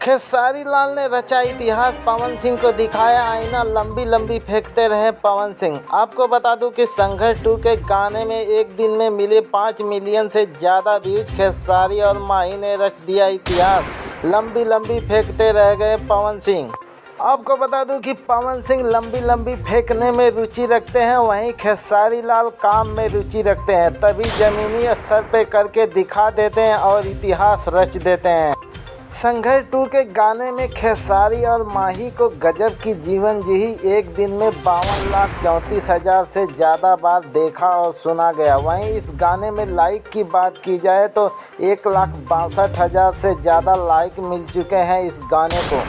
खेसारी लाल ने रचा इतिहास, पवन सिंह को दिखाया आईना, लंबी लंबी फेंकते रहे पवन सिंह। आपको बता दूं कि संघर्ष 2 के गाने में एक दिन में मिले 5 मिलियन से ज़्यादा व्यूज। खेसारी और माही ने रच दिया इतिहास, लंबी लंबी फेंकते रह गए पवन सिंह। आपको बता दूं कि पवन सिंह लंबी लंबी फेंकने में रुचि रखते हैं, वहीं खेसारी लाल काम में रुचि रखते हैं, तभी ज़मीनी स्तर पे करके दिखा देते हैं और इतिहास रच देते हैं। संघर्ष 2 के गाने में खेसारी और माही को गजब की जीवन जी एक दिन में 52,34,000 से ज़्यादा बार देखा और सुना गया। वहीं इस गाने में लाइक की बात की जाए तो 1,62,000 से ज़्यादा लाइक मिल चुके हैं इस गाने को।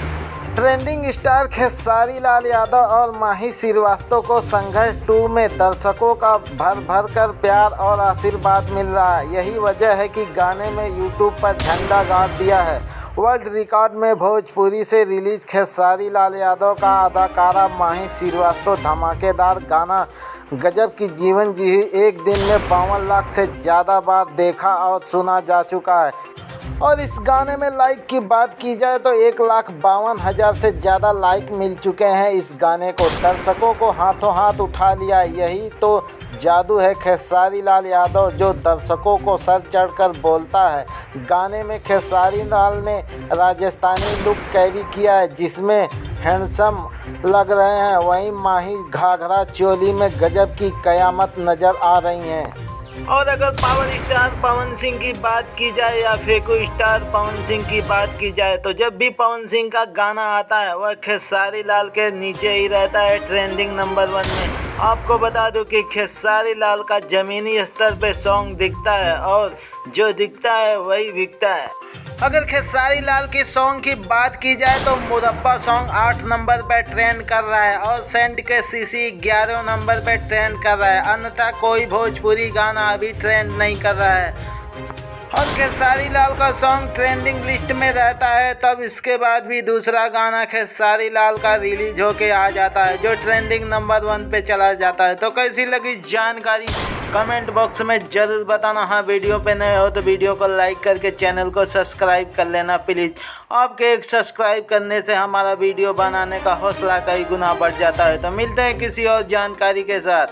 ट्रेंडिंग स्टार खेसारी लाल यादव और माही श्रीवास्तव को संघर्ष 2 में दर्शकों का भर भर कर प्यार और आशीर्वाद मिल रहा है। यही वजह है कि गाने में यूट्यूब पर झंडा गाड़ दिया है। वर्ल्ड रिकॉर्ड में भोजपुरी से रिलीज खेसारी लाल यादव का अदाकारा माही श्रीवास्तव धमाकेदार गाना गजब की जीवन जी एक दिन में 52 लाख से ज़्यादा बार देखा और सुना जा चुका है। और इस गाने में लाइक की बात की जाए तो 1,52,000 से ज़्यादा लाइक मिल चुके हैं इस गाने को। दर्शकों को हाथों हाथ उठा लिया। यही तो जादू है खेसारी लाल यादव, जो दर्शकों को सर चढ़कर बोलता है। गाने में खेसारी लाल ने राजस्थानी लुक कैरी किया है, जिसमें हैंडसम लग रहे हैं। वहीं माही घाघरा चोली में गजब की कयामत नज़र आ रही हैं। और अगर पावर स्टार पवन सिंह की बात की जाए या फेको स्टार पवन सिंह की बात की जाए तो जब भी पवन सिंह का गाना आता है वह खेसारी लाल के नीचे ही रहता है, ट्रेंडिंग नंबर 1 में। आपको बता दूं कि खेसारी लाल का ज़मीनी स्तर पे सॉन्ग दिखता है और जो दिखता है वही बिकता है। अगर खेसारी लाल की सॉन्ग की बात की जाए तो मुरब्बा सॉन्ग 8 नंबर पर ट्रेंड कर रहा है और सेंट के सीसी 11 नंबर पर ट्रेंड कर रहा है। अन्यथा कोई भोजपुरी गाना अभी ट्रेंड नहीं कर रहा है। और खेसारी लाल का सॉन्ग ट्रेंडिंग लिस्ट में रहता है, तब इसके बाद भी दूसरा गाना खेसारी लाल का रिलीज होके आ जाता है, जो ट्रेंडिंग नंबर 1 पे चला जाता है। तो कैसी लगी जानकारी कमेंट बॉक्स में ज़रूर बताना। हाँ, वीडियो पे नए हो तो वीडियो को लाइक करके चैनल को सब्सक्राइब कर लेना प्लीज़। आपके एक सब्सक्राइब करने से हमारा वीडियो बनाने का हौसला कई गुना बढ़ जाता है। तो मिलते हैं किसी और जानकारी के साथ।